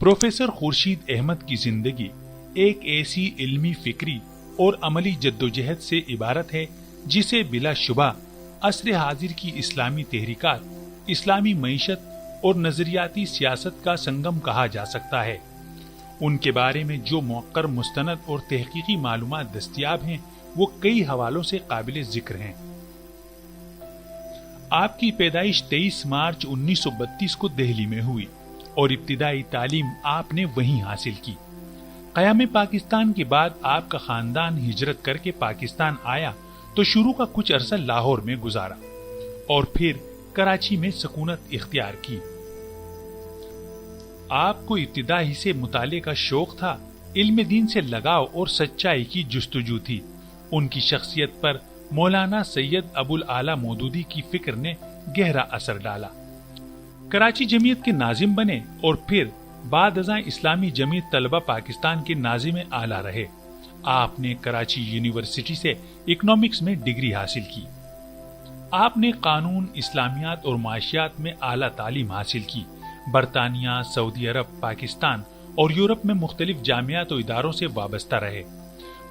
Professor Khurshid Ahmad की जिंदगी एक ऐसी इल्मी, फिक्री और अमली जद्दोजहद से इबारत है जिसे बिलाशुबा असर हाजिर की इस्लामी तहरीकात, इस्लामी मईशत और नजरियाती सियासत का संगम कहा जा सकता है। उनके बारे में जो मुअक्कर, मुस्तनद और तहकीकी मालूमात दस्तयाब हैं वो कई हवालों से काबिल जिक्र हैं। आपकी पैदाइश 23 मार्च 1932 को दिल्ली में हुई और इब्तिदाई तालीम आपने वहीं हासिल की। क़याम पाकिस्तान के बाद आपका खानदान हिजरत करके पाकिस्तान आया तो शुरू का कुछ अरसा लाहौर में गुजारा और फिर कराची में सकूनत इख्तियार की। आपको इब्तिदा ही से मुताले का शौक था, इल्म दीन से लगाव और सच्चाई की जुस्तजू थी। उनकी शख्सियत पर मौलाना सैयद अबुल आला मौदूदी की फिक्र ने गहरा असर डाला। कराची जमीयत के नाजिम बने और फिर बाद अज़ां इस्लामी जमीयत तलबा पाकिस्तान के नाजिम आला रहे। आपने कराची यूनिवर्सिटी से इकोनॉमिक्स में डिग्री हासिल की। आपने कानून, इस्लामियात और माशियात में आला तालीम हासिल की। बरतानिया, सऊदी अरब, पाकिस्तान और यूरोप में मुख्तलिफ जामियात और इदारों से वाबस्ता रहे।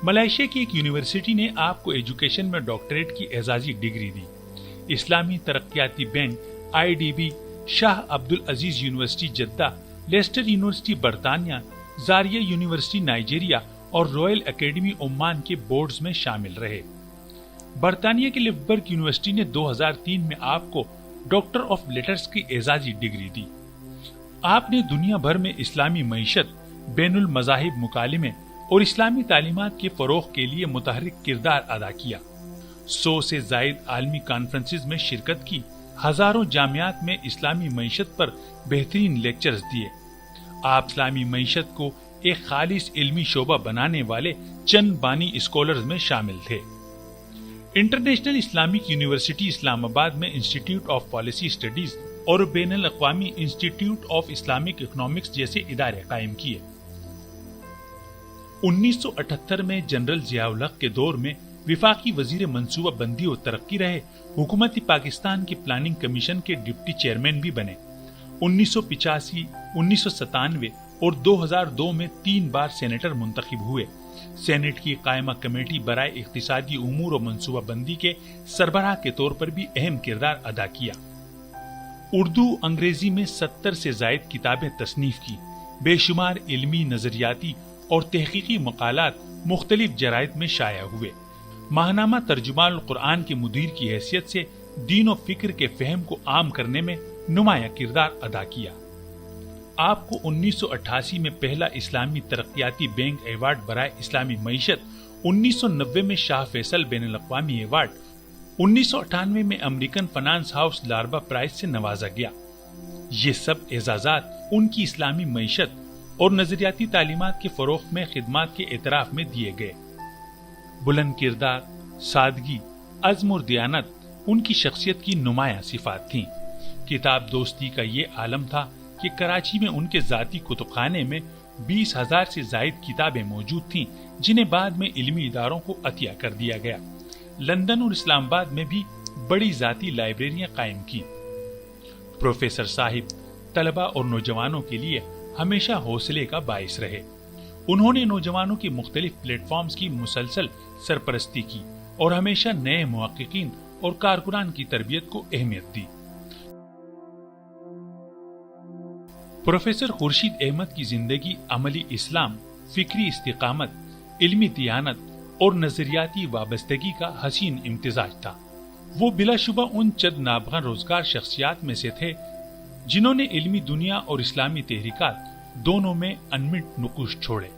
मलेशिया की एक यूनिवर्सिटी ने आपको एजुकेशन में डॉक्टरेट की एजाजी डिग्री दी। इस्लामी तरक्याती बैंक IDB, शाह अब्दुल अजीज यूनिवर्सिटी जद्दा, लेस्टर यूनिवर्सिटी बरतानिया, जारिया यूनिवर्सिटी नाइजीरिया और रॉयल एकेडमी ओमान के बोर्ड्स में शामिल रहे। बरतानिया के लिवबर्ग यूनिवर्सिटी ने 2003 में आपको डॉक्टर ऑफ लेटर्स की एजाजी डिग्री दी। आपने दुनिया भर में इस्लामी मईशत, बैनुल मज़ाहिब मुकालिमे और इस्लामी तालीमात के फरोग के लिए मुतहर्रिक किरदार अदा किया। 100 से जायद आलमी कॉन्फ्रेंसेस में शिरकत की। हजारों जामियात में इस्लामी मईशत पर बेहतरीन लेक्चर्स दिए। आप इस्लामी मईशत को एक खालिस इल्मी शोबा बनाने वाले चंद बानी स्कॉलर्स में शामिल थे। इंटरनेशनल इस्लामिक यूनिवर्सिटी इस्लामाबाद में इंस्टीट्यूट ऑफ पॉलिसी स्टडीज और बैनुल अक़वामी इंस्टीट्यूट ऑफ इस्लामिक इकोनॉमिक्स जैसे इदारे कायम किए। 1978 में जनरल जियाउल हक के दौर में विफाकी वजीर मंसूबा बंदी और तरक्की रहे। हुकूमती पाकिस्तान के प्लानिंग कमीशन के डिप्टी चेयरमैन भी बने। 1985, 1997 और 2002 में 3 बार सेनेटर मुंतखब हुए। सेनेट की कायमा कमेटी बराए इख्तिसादी उमूर और मंसूबा बंदी के सरबराह के तौर पर भी अहम किरदार अदा किया। उर्दू, अंग्रेजी में 70 से जायद किताबें तसनीफ की। बेशुमार इल्मी, नजरियाती और तहकीकी मकालात मुख्तलिफ जराइद में शाया हुए। माहनामा तर्जुमानुल कुरान के मुदीर की हैसियत से दीन और फिक्र के फहम को आम करने में नुमाया किरदार अदा किया। आपको 1988 में पहला इस्लामी तरक्याती बैंक अवार्ड बराए इस्लामी मईशत, 1990 में शाह फैसल बैनुल अक़वामी अवार्ड, 1998 में अमेरिकन फाइनेंस हाउस लार्बा प्राइज से नवाजा गया। ये सब एजाजात उनकी इस्लामी मईशत और नजरियाती तालीमात के फरोग में खिदमात के एतराफ में दिए गए। बुलंद किरदार, सादगी, अज़्म और दियानत उनकी शख्सियत की नुमाया सिफात थीं। किताब दोस्ती का ये आलम था कि कराची में उनके जाती कुतुबखाने में 20,000 से जायद किताबें मौजूद थीं, जिन्हें बाद में इल्मी इदारों को अतिया कर दिया गया। लंदन और इस्लामाबाद में भी बड़ी जाती लाइब्रेरियां कायम की। प्रोफेसर साहिब तलबा और नौजवानों के लिए हमेशा हौसले का बाइस रहे। उन्होंने नौजवानों की मुख्तलिफ प्लेटफॉर्म्स की मुसलसल सरपरस्ती की और हमेशा नए मुहक्किकीन और कारकुनान की तरबियत को अहमियत दी। प्रोफेसर खुर्शीद अहमद की जिंदगी अमली इस्लाम, फिक्री इस्तिकामत, इल्मी दियानत और नजरियाती वाबस्तगी का हसीन इम्तिजाज था। वो बिलाशुबा उन चंद नाबगा रोजगार शख्सियात में से थे जिन्होंने इल्मी दुनिया और इस्लामी तहरीकात दोनों में अनमिट नुकुश छोड़े।